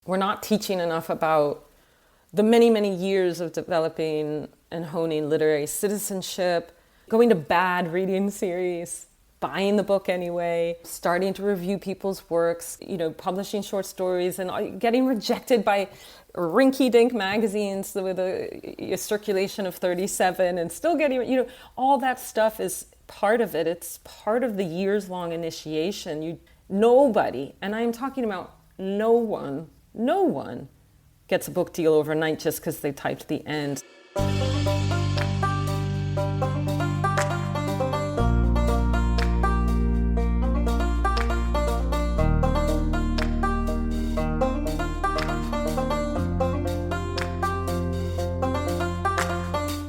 We're not teaching enough about the many, many years of developing and honing literary citizenship, going to bad reading series, buying the book anyway, starting to review people's works, publishing short stories and getting rejected by rinky-dink magazines with a circulation of 37 and still getting, all that stuff is part of it. It's part of the years-long initiation. Nobody, and I'm talking about no one gets a book deal overnight just because they typed the end.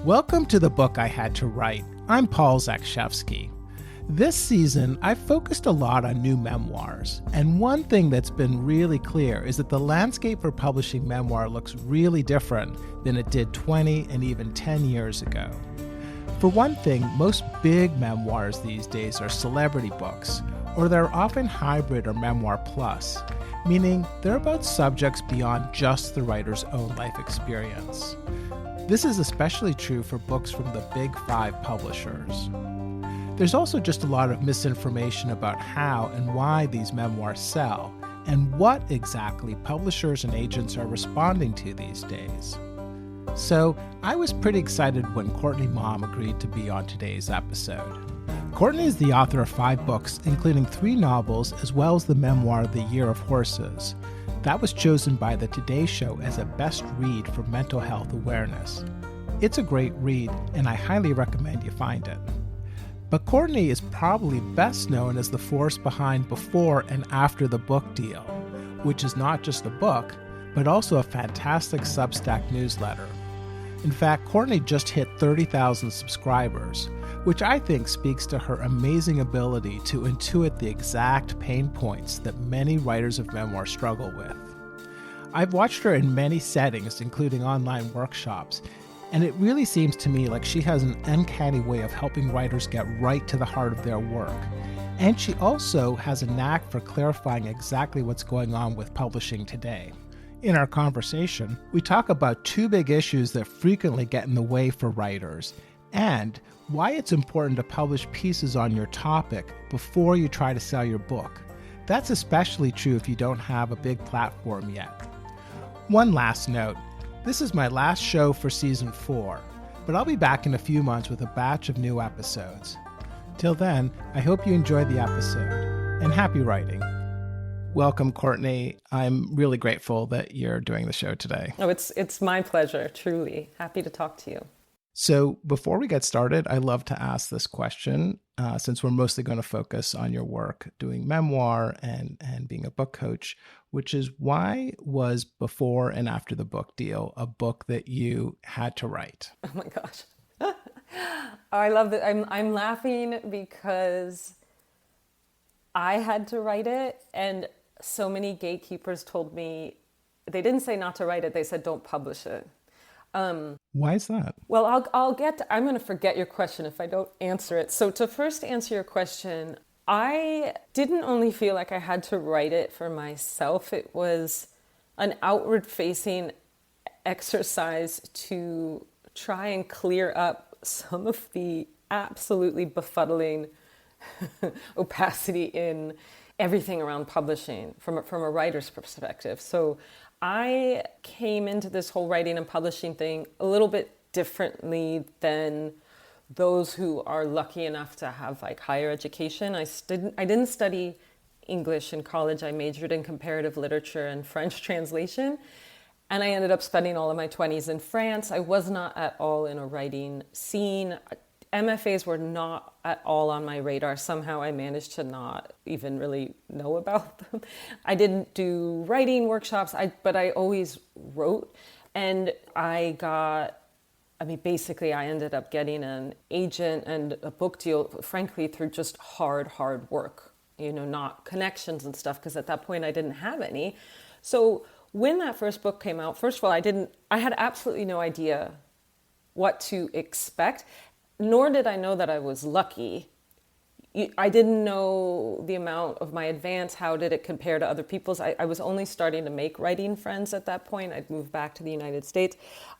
Welcome to The Book I Had to Write. I'm Paul Zakshevsky. This season, I've focused a lot on new memoirs, and one thing that's been really clear is that the landscape for publishing memoir looks really different than it did 20 and even 10 years ago. For one thing, most big memoirs these days are celebrity books, or they're often hybrid or memoir plus, meaning they're about subjects beyond just the writer's own life experience. This is especially true for books from the big five publishers. There's also just a lot of misinformation about how and why these memoirs sell, and what exactly publishers and agents are responding to these days. So I was pretty excited when Courtney Maum agreed to be on today's episode. Courtney is the author of 5 books, including 3 novels, as well as the memoir The Year of Horses. That was chosen by the Today Show as a best read for mental health awareness. It's a great read, and I highly recommend you find it. But Courtney is probably best known as the force behind Before and After the Book Deal, which is not just a book, but also a fantastic Substack newsletter. In fact, Courtney just hit 30,000 subscribers, which I think speaks to her amazing ability to intuit the exact pain points that many writers of memoir struggle with. I've watched her in many settings, including online workshops, and it really seems to me like she has an uncanny way of helping writers get right to the heart of their work. And she also has a knack for clarifying exactly what's going on with publishing today. In our conversation, we talk about 2 big issues that frequently get in the way for writers, and why it's important to publish pieces on your topic before you try to sell your book. That's especially true if you don't have a big platform yet. One last note. This is my last show for season 4, but I'll be back in a few months with a batch of new episodes. Till then, I hope you enjoyed the episode, and happy writing. Welcome, Courtney. I'm really grateful that you're doing the show today. Oh, it's my pleasure, truly. Happy to talk to you. So before we get started, I love to ask this question, since we're mostly going to focus on your work doing memoir and being a book coach, which is, why was Before and After the Book Deal a book that you had to write? Oh my gosh. Oh, I love that. I'm laughing because I had to write it, and so many gatekeepers told me, they didn't say not to write it, they said don't publish it. Why is that? Well, I'm going to forget your question if I don't answer it. So to first answer your question, I didn't only feel like I had to write it for myself. It was an outward-facing exercise to try and clear up some of the absolutely befuddling opacity in everything around publishing from a writer's perspective. So I came into this whole writing and publishing thing a little bit differently than those who are lucky enough to have like higher education. I didn't study English in college. I majored in comparative literature and French translation. And I ended up spending all of my 20s in France. I was not at all in a writing scene. MFAs were not at all on my radar. Somehow I managed to not even really know about them. I didn't do writing workshops, but I always wrote. And basically I ended up getting an agent and a book deal, frankly, through just hard work, not connections and stuff, because at that point I didn't have any. So when that first book came out, first of all, I had absolutely no idea what to expect. Nor did I know that I was lucky. I didn't know the amount of my advance. How did it compare to other people's? I was only starting to make writing friends at that point. I'd moved back to the United States.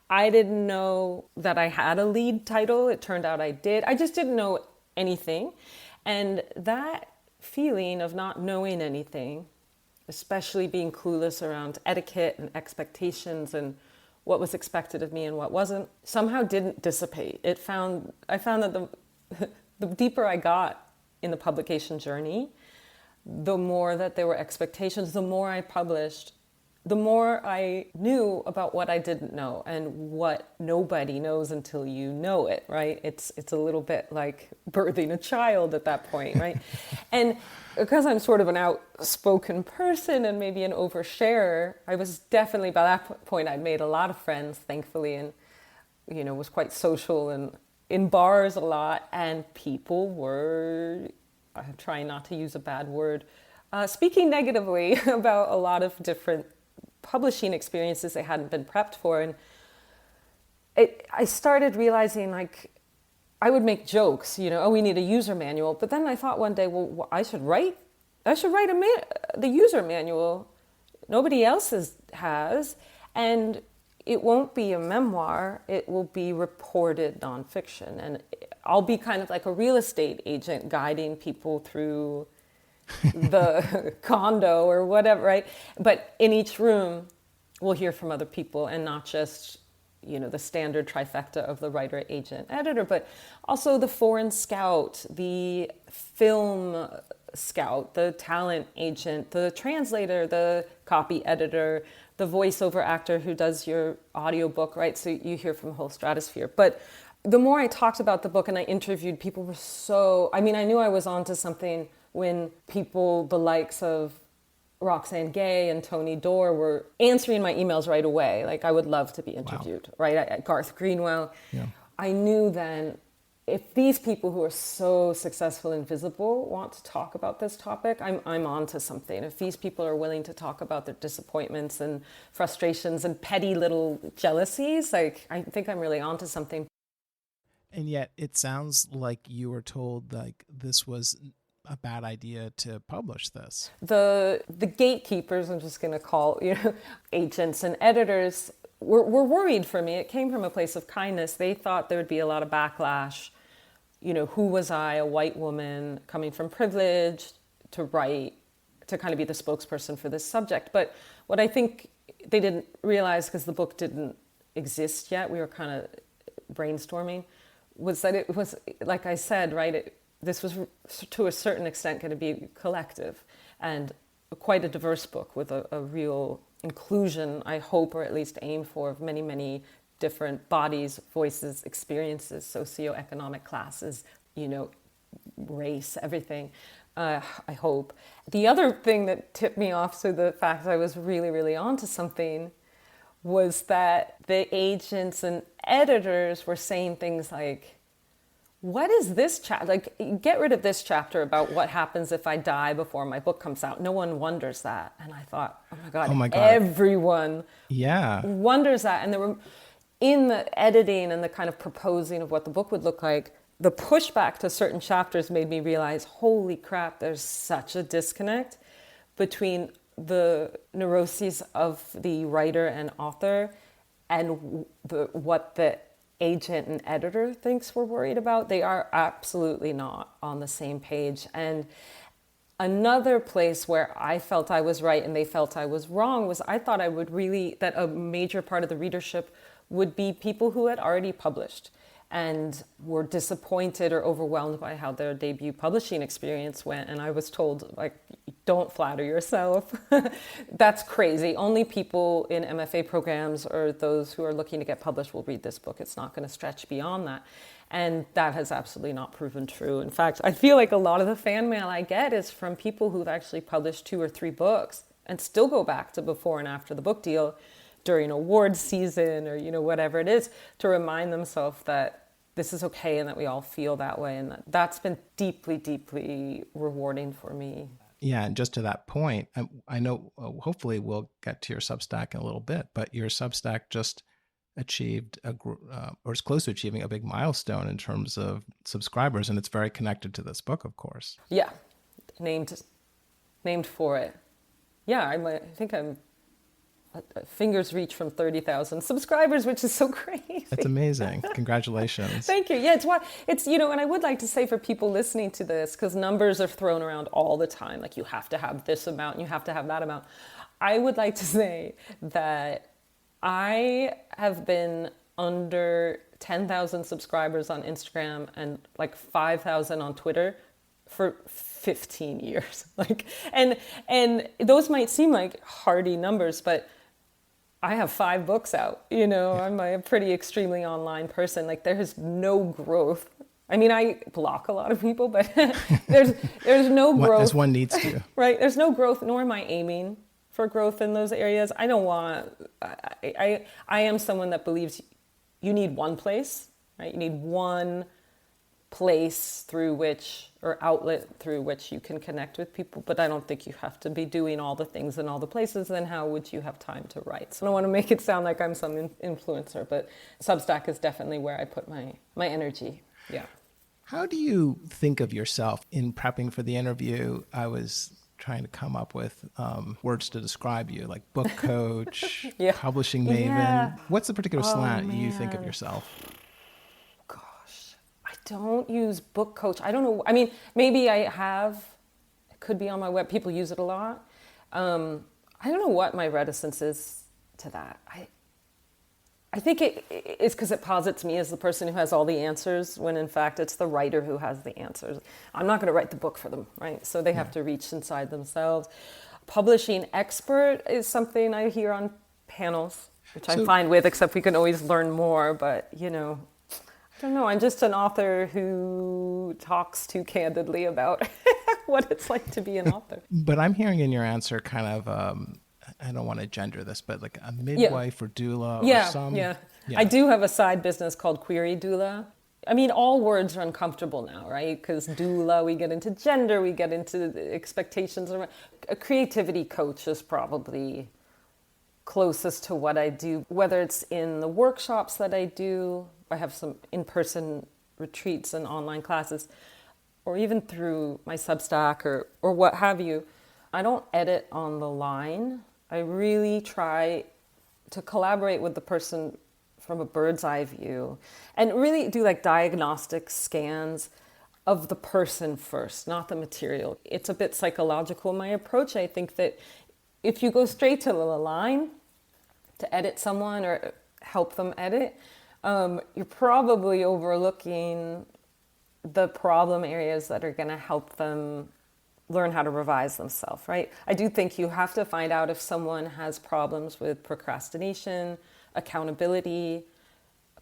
I didn't know that I had a lead title. It turned out I did. I just didn't know anything. And that feeling of not knowing anything, especially being clueless around etiquette and expectations and what was expected of me and what wasn't, somehow didn't dissipate. I found that the deeper I got in the publication journey, the more that there were expectations, the more I published, the more I knew about what I didn't know and what nobody knows until you know it, right? It's a little bit like birthing a child at that point, right? And because I'm sort of an outspoken person and maybe an oversharer, I was definitely, by that point, I'd made a lot of friends, thankfully, and, was quite social and in bars a lot. And people were, I'm trying not to use a bad word, speaking negatively about a lot of different publishing experiences they hadn't been prepped for. And I started realizing, like, I would make jokes, oh, we need a user manual. But then I thought one day, well, I should write the user manual. Nobody else has. And it won't be a memoir. It will be reported nonfiction. And I'll be kind of like a real estate agent guiding people through the condo or whatever, right? But in each room, we'll hear from other people, and not just, the standard trifecta of the writer, agent, editor, but also the foreign scout, the film scout, the talent agent, the translator, the copy editor, the voiceover actor who does your audiobook, right? So you hear from a whole stratosphere. But the more I talked about the book and I interviewed, people were I knew I was onto something when people the likes of Roxane Gay and Tony Doerr were answering my emails right away. Like, I would love to be interviewed, wow. Right? Garth Greenwell. Yeah. I knew then, if these people who are so successful and visible want to talk about this topic, I'm onto something. If these people are willing to talk about their disappointments and frustrations and petty little jealousies, like, I think I'm really onto something. And yet it sounds like you were told, like, this was a bad idea to publish this. The gatekeepers, I'm just going to call, agents and editors were worried for me. It came from a place of kindness. They thought there would be a lot of backlash. Who was I, a white woman coming from privilege, to write, to kind of be the spokesperson for this subject. But what I think they didn't realize, because the book didn't exist yet, we were kind of brainstorming, was that it was, like I said, right, this was to a certain extent going to be collective and quite a diverse book with a real inclusion, I hope, or at least aim for, of many, many different bodies, voices, experiences, socioeconomic classes, race, everything, I hope. The other thing that tipped me off to the fact I was really, really onto something was that the agents and editors were saying things like, what is this chapter? Like, get rid of this chapter about what happens if I die before my book comes out. No one wonders that. And I thought, oh my God. Everyone wonders that. And there were, in the editing and the kind of proposing of what the book would look like, the pushback to certain chapters made me realize, holy crap, there's such a disconnect between the neuroses of the writer and author and what the agent and editor thinks we're worried about. They are absolutely not on the same page. And another place where I felt I was right and they felt I was wrong was, I thought that a major part of the readership would be people who had already published and were disappointed or overwhelmed by how their debut publishing experience went. And I was told, like, don't flatter yourself. That's crazy. Only people in MFA programs or those who are looking to get published will read this book. It's not going to stretch beyond that. And that has absolutely not proven true. In fact, I feel like a lot of the fan mail I get is from people who've actually published 2 or 3 books and still go back to before and after the book deal during awards season or, whatever it is, to remind themselves that this is okay and that we all feel that way. And that's been deeply, deeply rewarding for me. Yeah, and just to that point, I know hopefully we'll get to your Substack in a little bit, but your Substack just achieved or is close to achieving a big milestone in terms of subscribers, and it's very connected to this book, of course. Yeah, named for it. Yeah, I think I'm fingers reach from 30,000 subscribers, which is so crazy. That's amazing. Congratulations. Thank you. Yeah, it's and I would like to say for people listening to this, because numbers are thrown around all the time, like you have to have this amount, you have to have that amount. I would like to say that I have been under 10,000 subscribers on Instagram and like 5,000 on Twitter for 15 years. And those might seem like hardy numbers, but I have 5 books out, I'm a pretty extremely online person. Like there is no growth. I mean, I block a lot of people, but there's no growth. As one needs to. Right. There's no growth, nor am I aiming for growth in those areas. I don't want, I am someone that believes you need one place, right? You need one place through which, or outlet through which you can connect with people. But I don't think you have to be doing all the things in all the places. Then how would you have time to write? So I don't want to make it sound like I'm some influencer, but Substack is definitely where I put my energy. Yeah. How do you think of yourself? In prepping for the interview, I was trying to come up with words to describe you, like book coach, yeah. publishing maven. Yeah. What's the particular slant you think of yourself? Gosh, I don't use book coach. I don't know. I mean, maybe I have. It could be on my web. People use it a lot. I don't know what my reticence is to that. I think it's because it posits me as the person who has all the answers, when in fact it's the writer who has the answers. I'm not going to write the book for them, right? So they have to reach inside themselves. Publishing expert is something I hear on panels, which I'm fine with, except we can always learn more. But, I don't know. I'm just an author who talks too candidly about what it's like to be an author. But I'm hearing in your answer kind of... I don't want to gender this, but like a midwife or doula or some... Yeah. I do have a side business called Query Doula. I mean, all words are uncomfortable now, right? Because doula, we get into gender, we get into expectations. A creativity coach is probably closest to what I do, whether it's in the workshops that I do. I have some in-person retreats and online classes, or even through my Substack or what have you. I don't edit on the line. I really try to collaborate with the person from a bird's eye view and really do like diagnostic scans of the person first, not the material. It's a bit psychological, my approach. I think that if you go straight to the line to edit someone or help them edit, you're probably overlooking the problem areas that are going to help them learn how to revise themselves, right? I do think you have to find out if someone has problems with procrastination, accountability,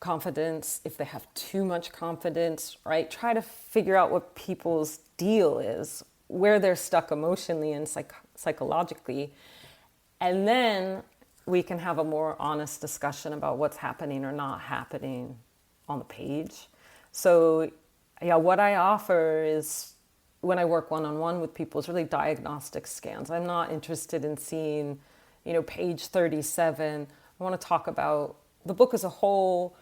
confidence, if they have too much confidence, right? Try to figure out what people's deal is, where they're stuck emotionally and psychologically. And then we can have a more honest discussion about what's happening or not happening on the page. So, yeah, what I offer is, when I work one-on-one with people, is really diagnostic scans. I'm not interested in seeing, page 37. I want to talk about the book as a whole.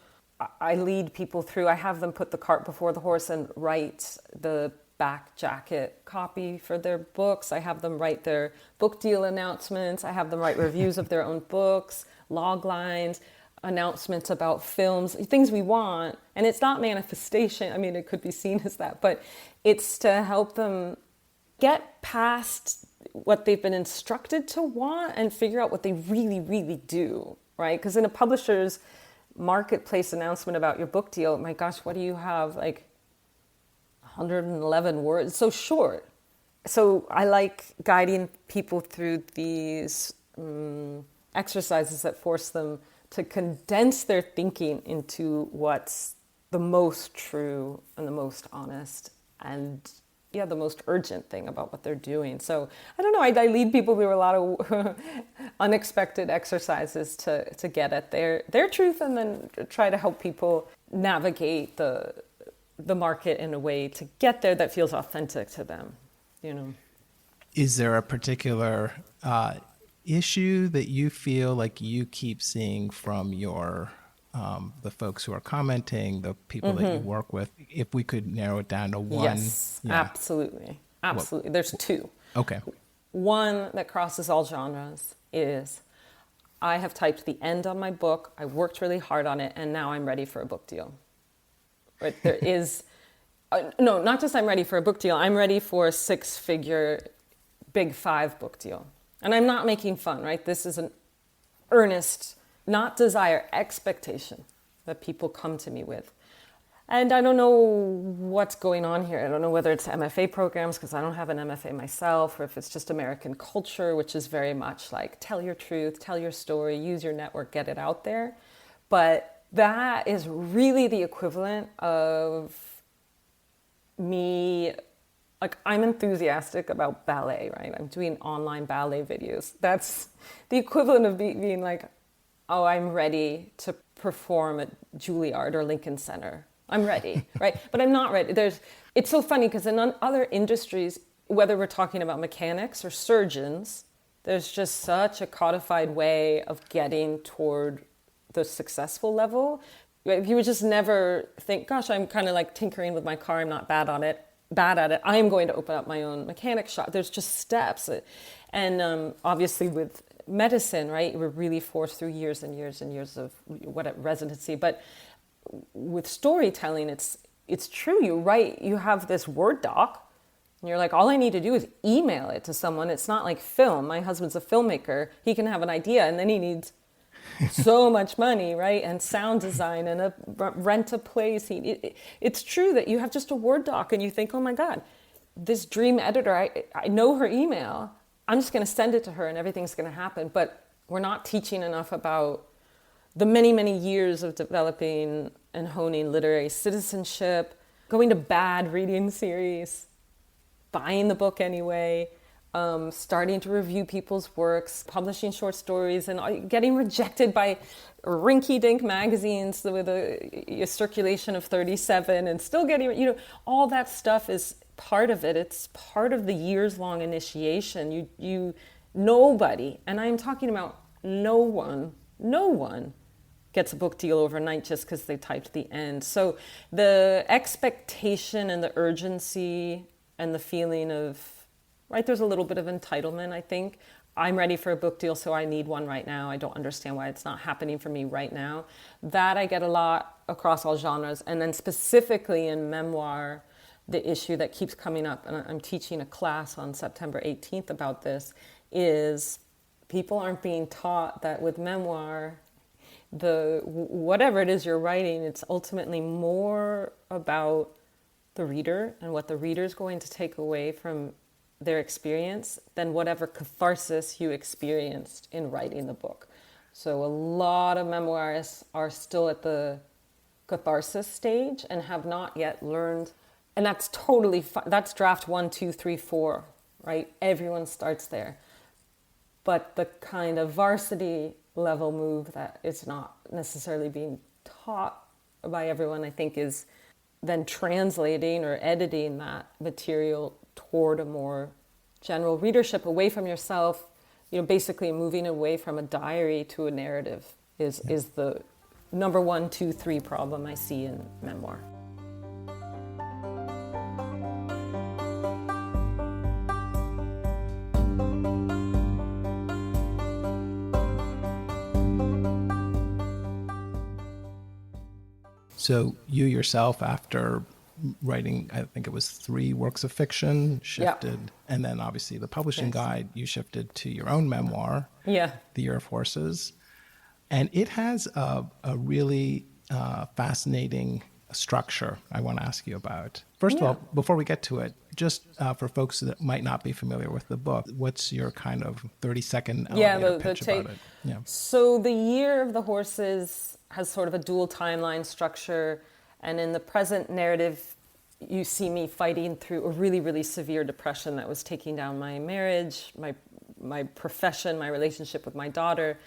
I lead people through. I have them put the cart before the horse and write the back jacket copy for their books. I have them write their book deal announcements. I have them write reviews of their own books, log lines, announcements about films, things we want. And it's not manifestation. I mean, it could be seen as that, but it's to help them get past what they've been instructed to want and figure out what they really, really do, right? Because in a publisher's marketplace announcement about your book deal, my gosh, what do you have? Like 111 words, it's so short. So I like guiding people through these exercises that force them to condense their thinking into what's the most true and the most honest and the most urgent thing about what they're doing. So I don't know, I lead people through a lot of unexpected exercises to get at their truth, and then try to help people navigate the market in a way to get there that feels authentic to them, Is there a particular issue that you feel like you keep seeing from your the folks who are commenting, the people that you work with, if we could narrow it down to one. Yes, Yeah. absolutely. Absolutely. There's two. Okay. One that crosses all genres is I have typed the end on my book, I worked really hard on it, and now I'm ready for a book deal. Right? There is, no, not just I'm ready for a book deal, I'm ready for a 6-figure Big 5 book deal. And I'm not making fun, right? This is an earnest, not desire, expectation that people come to me with. And I don't know what's going on here. I don't know whether it's MFA programs, because I don't have an MFA myself, or if it's just American culture, which is very much like tell your truth, tell your story, use your network, get it out there. But that is really the equivalent of me, like I'm enthusiastic about ballet, right? I'm doing online ballet videos. That's the equivalent of being like, oh, I'm ready to perform at Juilliard or Lincoln Center. I'm ready, right? But I'm not ready. It's so funny because in other industries, whether we're talking about mechanics or surgeons, there's just such a codified way of getting toward the successful level. If you would just never think, gosh, I'm kind of like tinkering with my car, I'm not bad at it, I am going to open up my own mechanic shop. There's just steps. And obviously with medicine, right, we're really forced through years and years and years of residency. But with storytelling, it's true. You have this Word doc, and you're like, all I need to do is email it to someone. It's not like film. My husband's a filmmaker. He can have an idea, and then he needs so much money, right? And sound design and rent a place. It's true that you have just a Word doc, and you think, oh my God, this dream editor, I know her email. I'm just going to send it to her, and everything's going to happen. But we're not teaching enough about the many, many years of developing and honing literary citizenship, going to bad reading series, buying the book anyway, starting to review people's works, publishing short stories, and getting rejected by rinky-dink magazines with a circulation of 37, and still getting, all that stuff is part of it. It's part of the years-long initiation. Nobody, and I'm talking about no one gets a book deal overnight just because they typed the end. So the expectation and the urgency and the feeling of, right, there's a little bit of entitlement, I think. I'm ready for a book deal, so I need one right now. I don't understand why it's not happening for me right now. That I get a lot across all genres. And then specifically in memoir, the issue that keeps coming up, and I'm teaching a class on September 18th about this, is people aren't being taught that with memoir, whatever it is you're writing, it's ultimately more about the reader and what the reader's going to take away from their experience than whatever catharsis you experienced in writing the book. So a lot of memoirists are still at the catharsis stage and have not yet learned, and that's totally that's draft 1, 2, 3, 4, right? Everyone starts there. But the kind of varsity level move that is not necessarily being taught by everyone, I think, is then translating or editing that material toward a more general readership, away from yourself, basically moving away from a diary to a narrative is the number 1, 2, 3 problem I see in memoir. So you yourself, after writing, I think it was 3 works of fiction, shifted, and then obviously the publishing guide, you shifted to your own memoir, The Year of Horses. And it has a really fascinating structure I want to ask you about. First of all, before we get to it, just for folks that might not be familiar with the book, what's your kind of 30-second elevator pitch about it? Yeah. So The Year of the Horses has sort of a dual timeline structure. And in the present narrative, you see me fighting through a really, really severe depression that was taking down my marriage, my profession, my relationship with my daughter.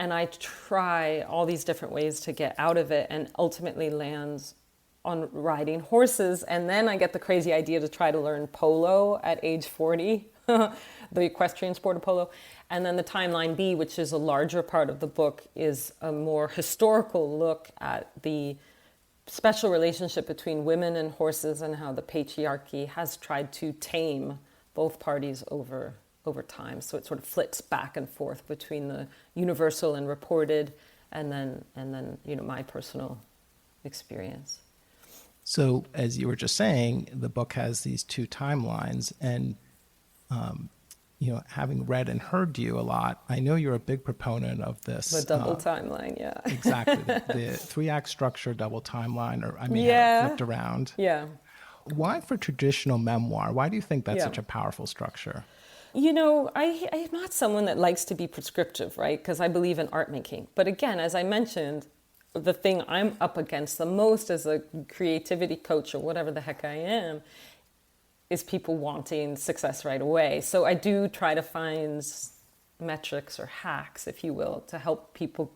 And I try all these different ways to get out of it, and ultimately lands on riding horses. And then I get the crazy idea to try to learn polo at age 40. the equestrian sport of polo. And then the timeline B, which is a larger part of the book, is a more historical look at the special relationship between women and horses and how the patriarchy has tried to tame both parties over time. So it sort of flits back and forth between the universal and reported and then my personal experience. So as you were just saying, the book has these two timelines, and having read and heard you a lot, I know you're a big proponent of this. The double timeline, yeah. Exactly. The 3-act structure double timeline, or I may have it flipped around. Yeah. Why for traditional memoir? Why do you think that's such a powerful structure? I'm not someone that likes to be prescriptive, right? Because I believe in art making. But again, as I mentioned, the thing I'm up against the most as a creativity coach or whatever the heck I am is people wanting success right away. So I do try to find metrics or hacks, if you will, to help people.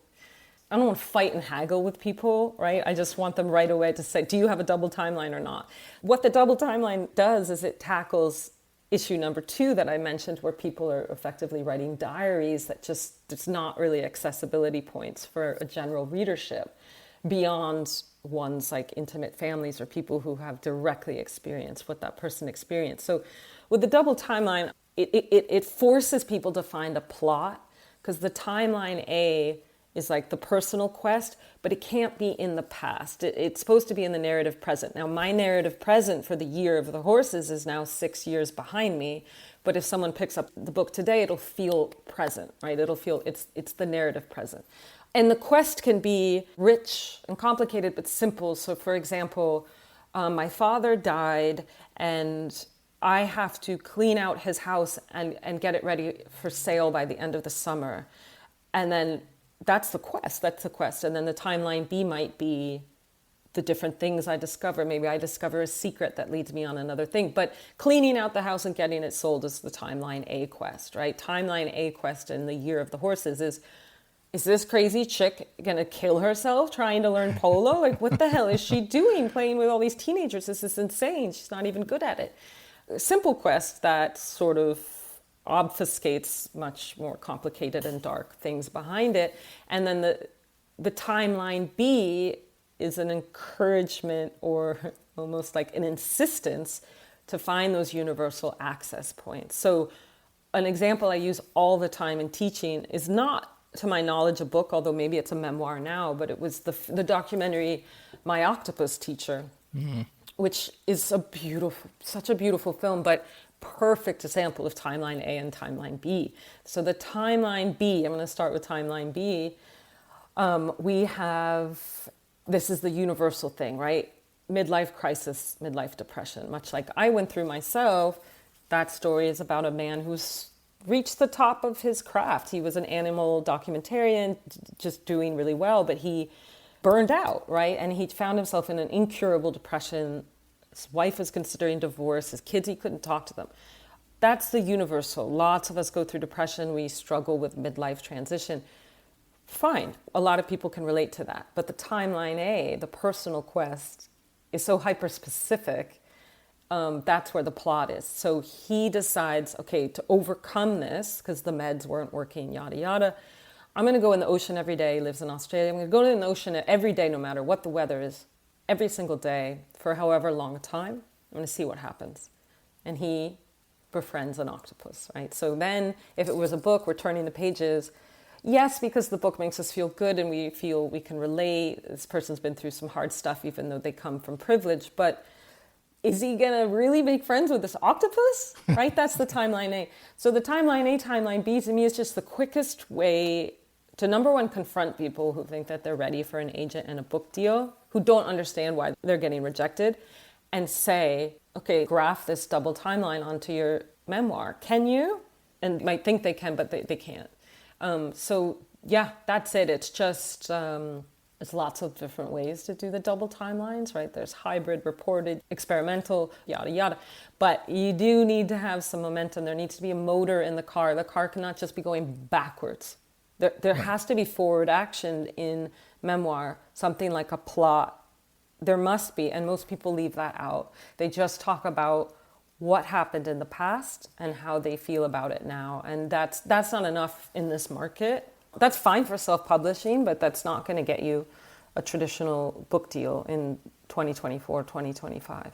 I don't want to fight and haggle with people, right? I just want them right away to say, do you have a double timeline or not? What the double timeline does is it tackles issue number 2 that I mentioned, where people are effectively writing diaries that it's not really accessibility points for a general readership beyond one's like intimate families or people who have directly experienced what that person experienced. So with the double timeline, it forces people to find a plot, because the timeline A is like the personal quest, but it can't be in the past. It's supposed to be in the narrative present. Now, my narrative present for the year of the horses is now 6 years behind me, but if someone picks up the book today, it'll feel present, right? It'll feel it's the narrative present. And the quest can be rich and complicated, but simple. So for example, my father died and I have to clean out his house and get it ready for sale by the end of the summer. And then that's the quest. And then the timeline B might be the different things I discover. Maybe I discover a secret that leads me on another thing. But cleaning out the house and getting it sold is the timeline A quest, right? Timeline A quest in the year of the horses is this crazy chick gonna kill herself trying to learn polo? Like, what the hell is she doing playing with all these teenagers? This is insane. She's not even good at it. A simple quest that sort of obfuscates much more complicated and dark things behind it. And then the timeline B is an encouragement or almost like an insistence to find those universal access points. So an example I use all the time in teaching is not, to my knowledge, a book, although maybe it's a memoir now, but it was the documentary My Octopus Teacher, which is such a beautiful film, but perfect example of timeline A and timeline B. So the timeline B, I'm going to start with timeline B. We have, this is the universal thing, right? Midlife crisis, midlife depression, much like I went through myself. That story is about a man who's reached the top of his craft. He was an animal documentarian, just doing really well, but he burned out, right? And he found himself in an incurable depression. His wife was considering divorce. His kids, he couldn't talk to them. That's the universal. Lots of us go through depression. We struggle with midlife transition. Fine. A lot of people can relate to that. But the timeline A, the personal quest, is so hyper-specific. That's where the plot is. So he decides, okay, to overcome this, because the meds weren't working, yada, yada, I'm going to go in the ocean every day. He lives in Australia. I'm going to go in the ocean every day, no matter what the weather is, every single day, for however long a time. I'm going to see what happens. And he befriends an octopus, right? So then, if it was a book, we're turning the pages. Yes, because the book makes us feel good and we feel we can relate. This person's been through some hard stuff, even though they come from privilege. But is he going to really make friends with this octopus? Right? That's the timeline A. So the timeline A, timeline B, to me, is just the quickest way to, number one, confront people who think that they're ready for an agent and a book deal, who don't understand why they're getting rejected, and say, okay, graph this double timeline onto your memoir. Can you? And might think they can, but they can't. So yeah, that's it. It's just, there's lots of different ways to do the double timelines, right? There's hybrid, reported, experimental, yada, yada. But you do need to have some momentum. There needs to be a motor in the car. The car cannot just be going backwards. There has to be forward action in memoir, something like a plot. There must be, and most people leave that out. They just talk about what happened in the past and how they feel about it now. And that's not enough in this market. That's fine for self-publishing, but that's not going to get you a traditional book deal in 2024, 2025.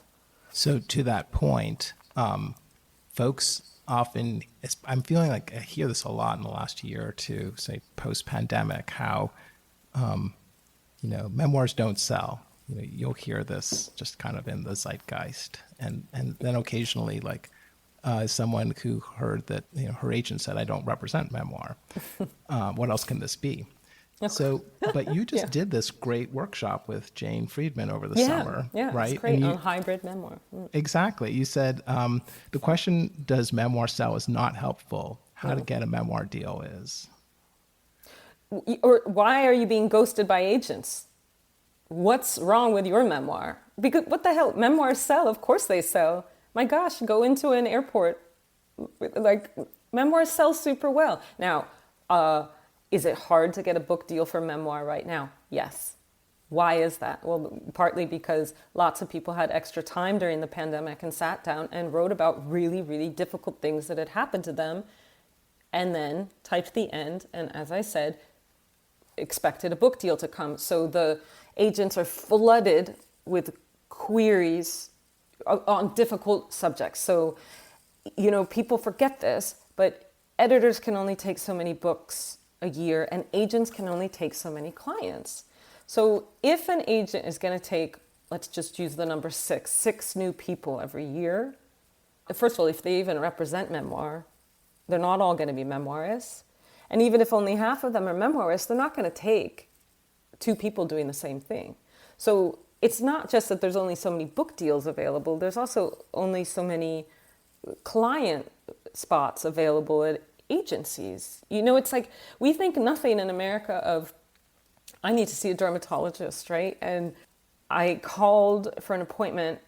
So to that point, folks often, I'm feeling like I hear this a lot in the last year or two, say post-pandemic, how, memoirs don't sell. You'll hear this just kind of in the zeitgeist. And then occasionally, like someone who heard that, her agent said, I don't represent memoir. What else can this be? So, but you just did this great workshop with Jane Friedman over the summer, right? It's great, on hybrid memoir. Exactly. You said the question, does memoir sell, is not helpful. How to get a memoir deal is. Or why are you being ghosted by agents? What's wrong with your memoir? Because what the hell? Memoirs sell. Of course they sell. My gosh, go into an airport. Like, memoirs sell super well. Now, is it hard to get a book deal for memoir right now? Yes. Why is that? Well, partly because lots of people had extra time during the pandemic and sat down and wrote about really, really difficult things that had happened to them, and then typed the end, and as I said, expected a book deal to come. So the agents are flooded with queries on difficult subjects. So, people forget this, but editors can only take so many books a year, and agents can only take so many clients. So if an agent is going to take, let's just use the number six new people every year, first of all, if they even represent memoir, they're not all going to be memoirists. And even if only half of them are memoirists, they're not going to take 2 people doing the same thing. So it's not just that there's only so many book deals available, there's also only so many client spots available at agencies. It's like, we think nothing in America of, I need to see a dermatologist, right? And I called for an appointment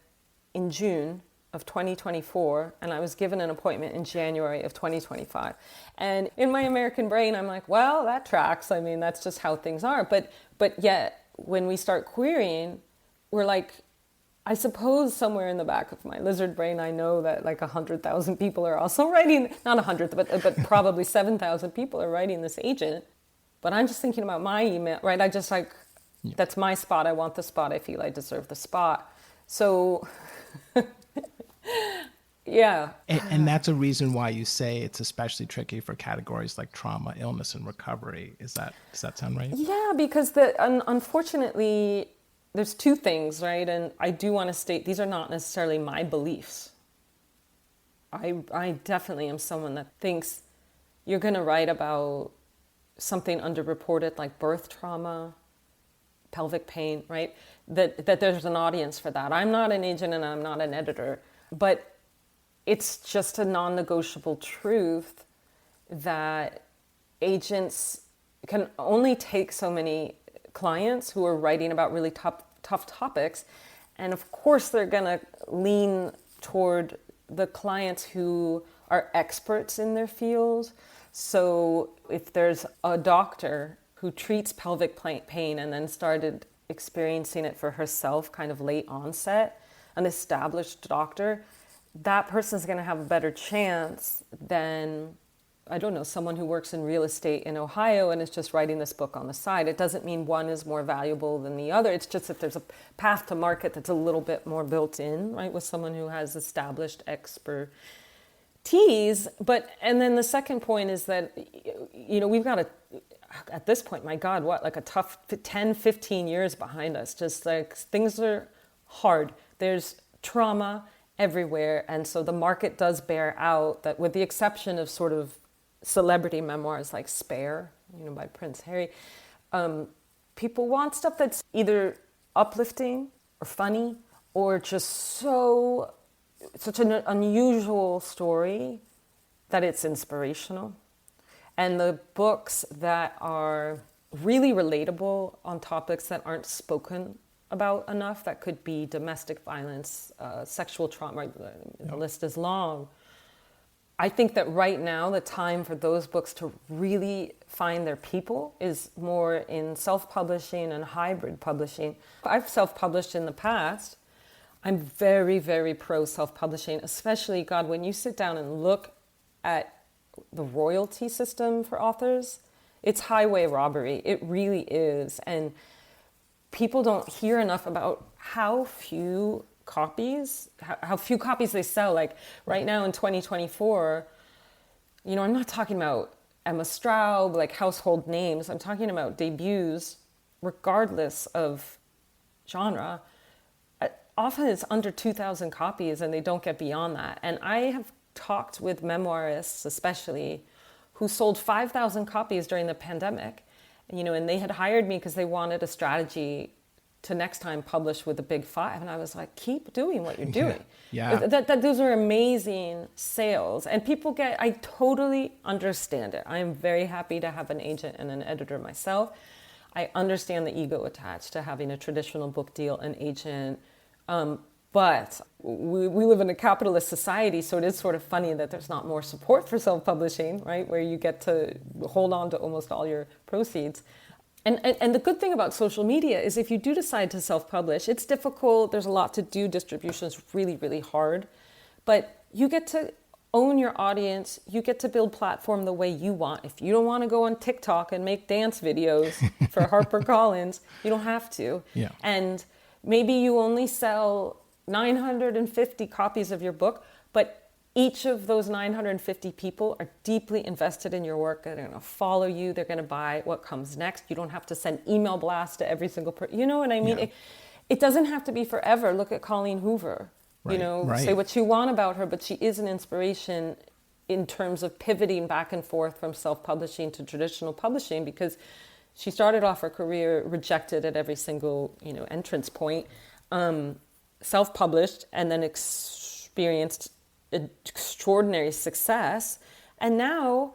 in June of 2024, and I was given an appointment in January of 2025. And in my American brain, I'm like, well, that tracks. I mean, that's just how things are. But yet, when we start querying, we're like, I suppose somewhere in the back of my lizard brain, I know that like 100,000 people are also writing, not 100, but probably 7,000 people are writing this agent. But I'm just thinking about my email, right? I just like, that's my spot. I want the spot. I feel I deserve the spot. So, yeah. And that's a reason why you say it's especially tricky for categories like trauma, illness, and recovery. Does that sound right? Yeah, because unfortunately, there's 2 things, right? And I do want to state, these are not necessarily my beliefs. I definitely am someone that thinks you're going to write about something underreported like birth trauma, pelvic pain, right? That there's an audience for that. I'm not an agent and I'm not an editor, but it's just a non-negotiable truth that agents can only take so many clients who are writing about really tough topics. And of course, they're going to lean toward the clients who are experts in their field. So if there's a doctor who treats pelvic pain and then started experiencing it for herself, kind of late onset, an established doctor, that person's going to have a better chance than, I don't know, someone who works in real estate in Ohio and is just writing this book on the side. It doesn't mean one is more valuable than the other. It's just that there's a path to market that's a little bit more built in, right, with someone who has established expertise. And then the second point is that, we've got at this point, my God, like a tough 10, 15 years behind us. Just like things are hard. There's trauma everywhere. And so the market does bear out that, with the exception of sort of celebrity memoirs like Spare, by Prince Harry, people want stuff that's either uplifting or funny or just such an unusual story that it's inspirational. And the books that are really relatable on topics that aren't spoken about enough, that could be domestic violence, sexual trauma, the list is long. I think that right now the time for those books to really find their people is more in self-publishing and hybrid publishing. I've self-published in the past. I'm very, very pro self-publishing, especially, God, when you sit down and look at the royalty system for authors, it's highway robbery. It really is. And people don't hear enough about how few copies they sell. Like right now in 2024, I'm not talking about Emma Straub, like household names. I'm talking about debuts, regardless of genre. Often it's under 2,000 copies and they don't get beyond that. And I have talked with memoirists, especially, who sold 5,000 copies during the pandemic, and they had hired me because they wanted a strategy to next time publish with the big five. And I was like, keep doing what you're doing. Yeah. Those are amazing sales. And I totally understand it. I am very happy to have an agent and an editor myself. I understand the ego attached to having a traditional book deal, an agent. But we live in a capitalist society, so it is sort of funny that there's not more support for self-publishing, right? Where you get to hold on to almost all your proceeds. And the good thing about social media is if you do decide to self-publish, it's difficult, there's a lot to do, distribution is really, really hard, but you get to own your audience, you get to build platform the way you want. If you don't want to go on TikTok and make dance videos for HarperCollins, you don't have to. Yeah. And maybe you only sell 950 copies of your book, but each of those 950 people are deeply invested in your work. They're going to follow you. They're going to buy what comes next. You don't have to send email blasts to every single person. You know what I mean? Yeah. It doesn't have to be forever. Look at Colleen Hoover. Right, Say what you want about her, but she is an inspiration in terms of pivoting back and forth from self-publishing to traditional publishing, because she started off her career rejected at every single, entrance point, self-published, and then experienced extraordinary success. And now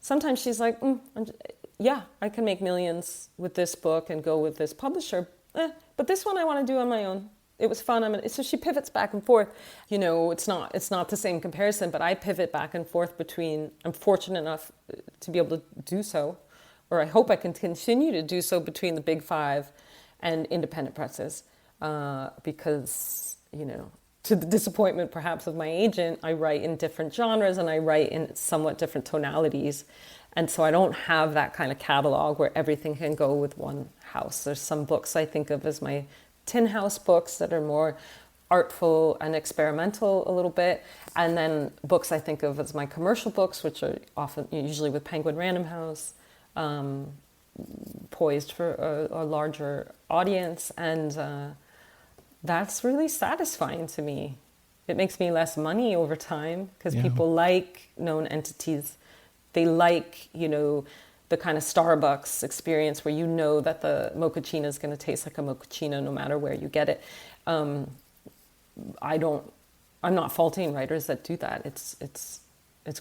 sometimes she's like, I can make millions with this book and go with this publisher, but this one I want to do on my own. It was fun. So she pivots back and forth. It's not the same comparison, but I pivot back and forth between, I'm fortunate enough to be able to do so, or I hope I can continue to do so, between the big five and independent presses, because, to the disappointment perhaps of my agent, I write in different genres and I write in somewhat different tonalities. And so I don't have that kind of catalog where everything can go with one house. There's some books I think of as my tin house books that are more artful and experimental a little bit. And then books I think of as my commercial books, which are often usually with Penguin Random House, poised for a larger audience. And that's really satisfying to me. It makes me less money over time because people like known entities. They like, the kind of Starbucks experience where that the mochaccino is going to taste like a mochaccino no matter where you get it. I'm not faulting writers that do that. It's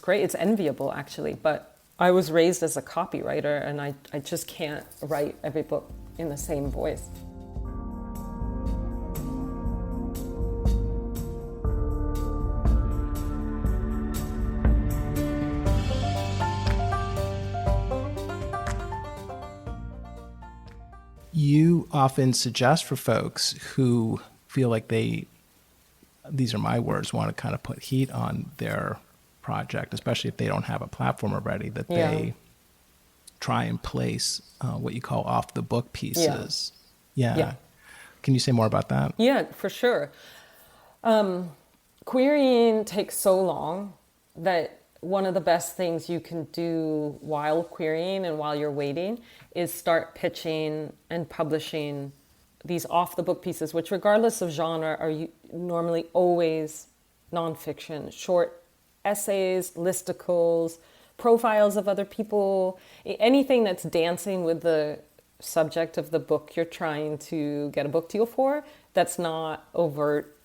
great. It's enviable, actually. But I was raised as a copywriter, and I just can't write every book in the same voice. You often suggest for folks who feel like these are my words, want to kind of put heat on their project, especially if they don't have a platform already, that they try and place what you call off the book pieces. Yeah. Can you say more about that? Yeah, for sure. Querying takes so long that one of the best things you can do while querying and while you're waiting is start pitching and publishing these off-the-book pieces, which regardless of genre are normally always nonfiction, short essays, listicles, profiles of other people, anything that's dancing with the subject of the book you're trying to get a book deal for, that's not overt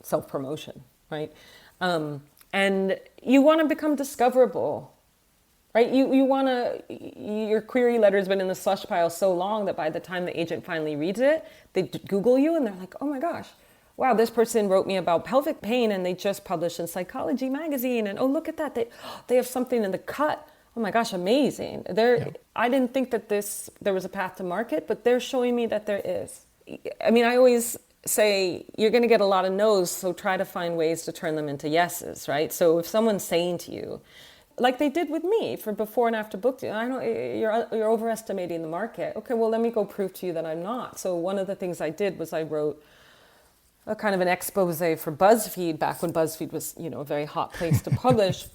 self-promotion, right? And you want to become discoverable, right? Your query letter's been in the slush pile so long that by the time the agent finally reads it, they Google you and they're like, oh my gosh, wow, this person wrote me about pelvic pain and they just published in Psychology magazine. And oh, look at that. They have something in the cut. Oh my gosh, amazing. I didn't think that there was a path to market, but they're showing me that there is. I mean, I always say you're going to get a lot of no's, so try to find ways to turn them into yeses, right? So if someone's saying to you, like they did with me for before and after book deal, I know you're overestimating the market. Okay, well, let me go prove to you that I'm not. So one of the things I did was I wrote a kind of an expose for BuzzFeed back when BuzzFeed was, a very hot place to publish.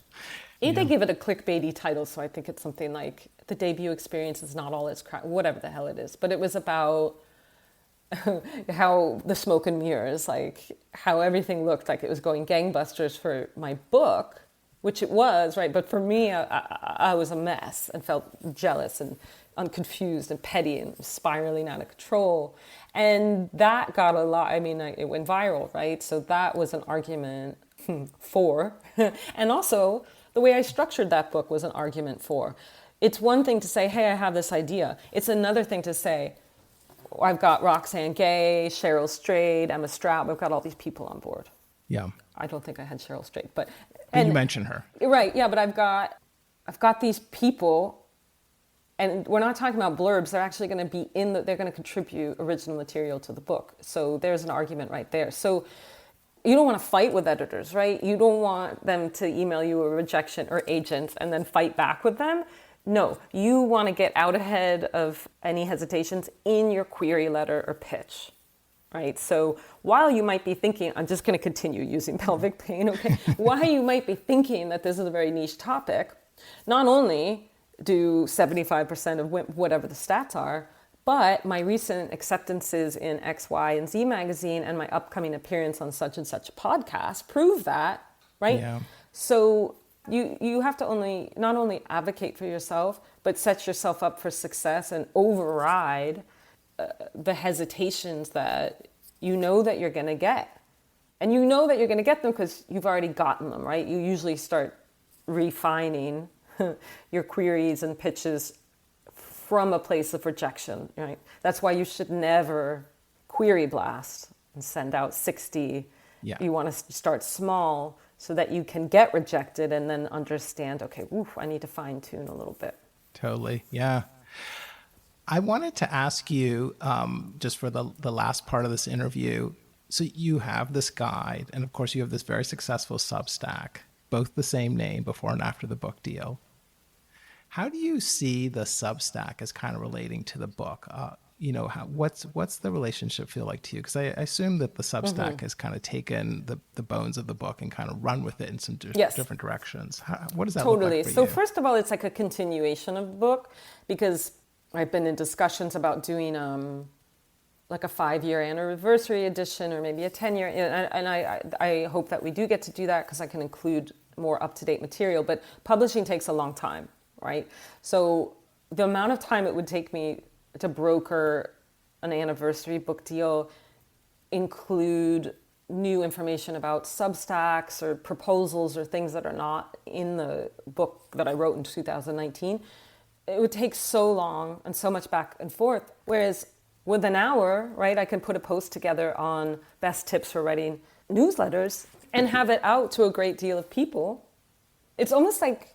They give it a clickbaity title, so I think it's something like "The Debut Experience is Not All It's Crap," whatever the hell it is. But it was about how the smoke and mirrors, like how everything looked like it was going gangbusters for my book, which it was, right? But for me, I was a mess and felt jealous and unconfused and petty and spiraling out of control. And that got a lot, it went viral, right? So that was an argument for. And also, the way I structured that book was an argument for. It's one thing to say, hey, I have this idea. It's another thing to say, I've got Roxane Gay, Cheryl Strayed, Emma Strout. We've got all these people on board. Yeah. I don't think I had Cheryl Strayed, but you mentioned her. Right, yeah, but I've got these people, and we're not talking about blurbs. They're actually going to be they're going to contribute original material to the book. So there's an argument right there. So you don't want to fight with editors, right? You don't want them to email you a rejection or agents and then fight back with them. No, you want to get out ahead of any hesitations in your query letter or pitch, right? So while you might be thinking, I'm just going to continue using pelvic pain, okay? While you might be thinking that this is a very niche topic, not only do 75% of whatever the stats are, but my recent acceptances in X, Y, and Z magazine and my upcoming appearance on such and such a podcast prove that, right? Yeah. So you have to not only advocate for yourself, but set yourself up for success and override the hesitations that you know that you're going to get. And you know that you're going to get them because you've already gotten them, right? You usually start refining your queries and pitches from a place of rejection, right? That's why you should never query blast and send out 60. Yeah. You want to start small so that you can get rejected and then understand, okay, I need to fine tune a little bit. Totally. Yeah. I wanted to ask you, just for the last part of this interview, so you have this guide, and of course you have this very successful Substack, both the same name, before and after the book deal. How do you see the Substack as kind of relating to the book? What's the relationship feel like to you? Because I assume that the Substack has kind of taken the bones of the book and kind of run with it in some different directions. What does that look like for you? So first of all, it's like a continuation of the book, because I've been in discussions about doing like a 5-year anniversary edition or maybe a 10-year, and I hope that we do get to do that because I can include more up-to-date material. But publishing takes a long time, right? So the amount of time it would take me to broker an anniversary book deal, include new information about Substacks or proposals or things that are not in the book that I wrote in 2019, it would take so long and so much back and forth. Whereas with an hour, right, I can put a post together on best tips for writing newsletters and have it out to a great deal of people. It's almost like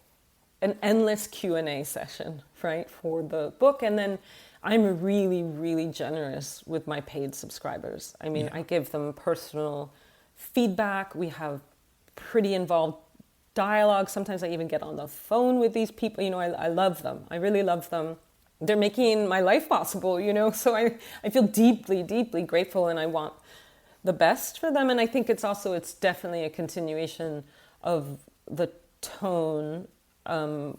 an endless Q&A session, right, for the book. And then I'm really, really generous with my paid subscribers. I give them personal feedback. We have pretty involved dialogue. Sometimes I even get on the phone with these people. I love them. I really love them. They're making my life possible, so I feel deeply, deeply grateful, and I want the best for them. And I think it's definitely a continuation of the tone,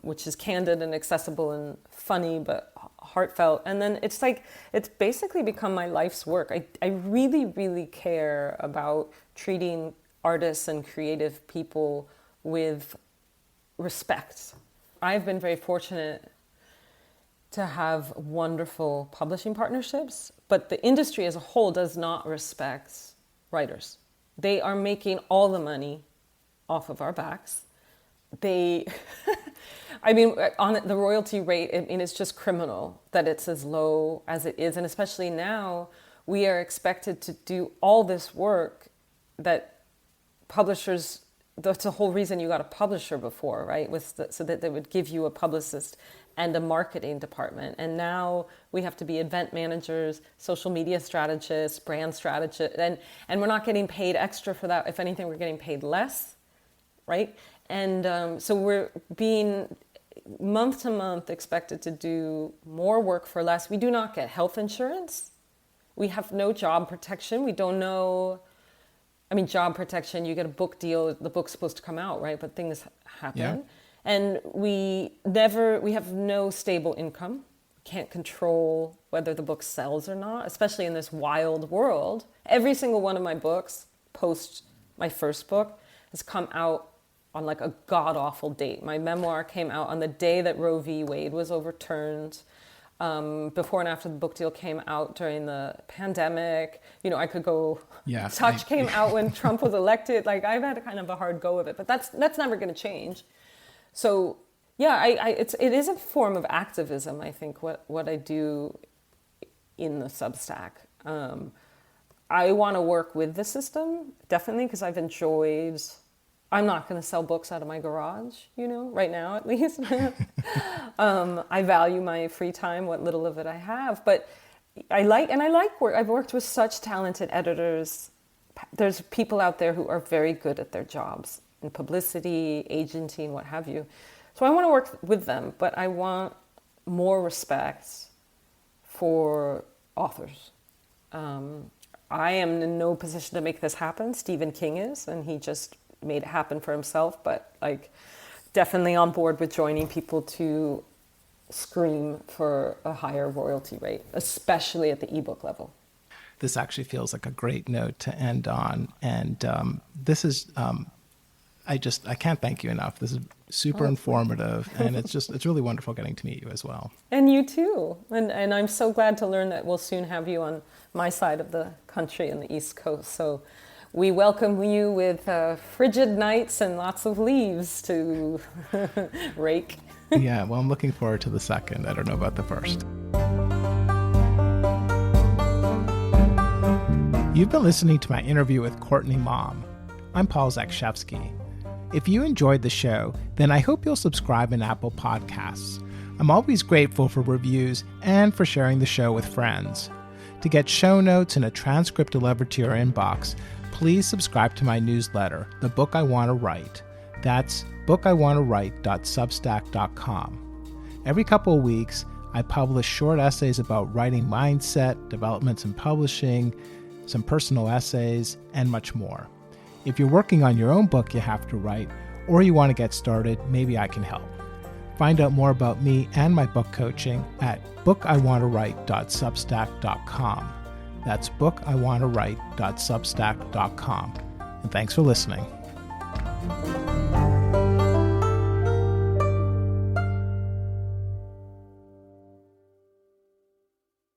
which is candid and accessible and funny, but heartfelt. And then it's basically become my life's work. I really, really care about treating artists and creative people with respect. I've been very fortunate to have wonderful publishing partnerships, but the industry as a whole does not respect writers. They are making all the money off of our backs. On the royalty rate, it's just criminal that it's as low as it is. And especially now, we are expected to do all this work that publishers, that's the whole reason you got a publisher before, right? So that they would give you a publicist and a marketing department. And now we have to be event managers, social media strategists, brand strategists, and we're not getting paid extra for that. If anything, we're getting paid less, right? And so we're being month to month expected to do more work for less. We do not get health insurance. We have no job protection. We don't know. I mean, job protection, you get a book deal, the book's supposed to come out, right? But things happen. Yeah. And we have no stable income. Can't control whether the book sells or not, especially in this wild world. Every single one of my books, post my first book, has come out on like a god-awful date. My memoir came out on the day that Roe v. Wade was overturned. Before and after the book deal came out during the pandemic. You know, I could go, Touch came out when Trump was elected. Like, I've had a kind of a hard go of it, but that's never going to change. So, yeah, it is a form of activism, I think, what I do in the Substack. I want to work with the system, definitely, because I've enjoyed... I'm not going to sell books out of my garage, you know, right now at least. I value my free time, what little of it I have. But I like work. I've worked with such talented editors. There's people out there who are very good at their jobs in publicity, agenting, what have you. So I want to work with them, but I want more respect for authors. I am in no position to make this happen. Stephen King is, and he just made it happen for himself, but like definitely on board with joining people to scream for a higher royalty rate, especially at the ebook level. This actually feels like a great note to end on. And this is, I can't thank you enough. This is super informative, and it's really wonderful getting to meet you as well. And you too. And I'm so glad to learn that we'll soon have you on my side of the country in the East Coast. So we welcome you with frigid nights and lots of leaves to rake. Yeah, well, I'm looking forward to the second. I don't know about the first. You've been listening to my interview with Courtney Maum. I'm Paul Zakrzewski. If you enjoyed the show, then I hope you'll subscribe in Apple Podcasts. I'm always grateful for reviews and for sharing the show with friends. To get show notes and a transcript delivered to your inbox, please subscribe to my newsletter, The Book I Want to Write. That's bookIWantToWrite.substack.com. Every couple of weeks, I publish short essays about writing mindset, developments in publishing, some personal essays, and much more. If you're working on your own book you have to write, or you want to get started, maybe I can help. Find out more about me and my book coaching at bookiwantowrite.substack.com. That's bookiwantowrite.substack.com. And thanks for listening.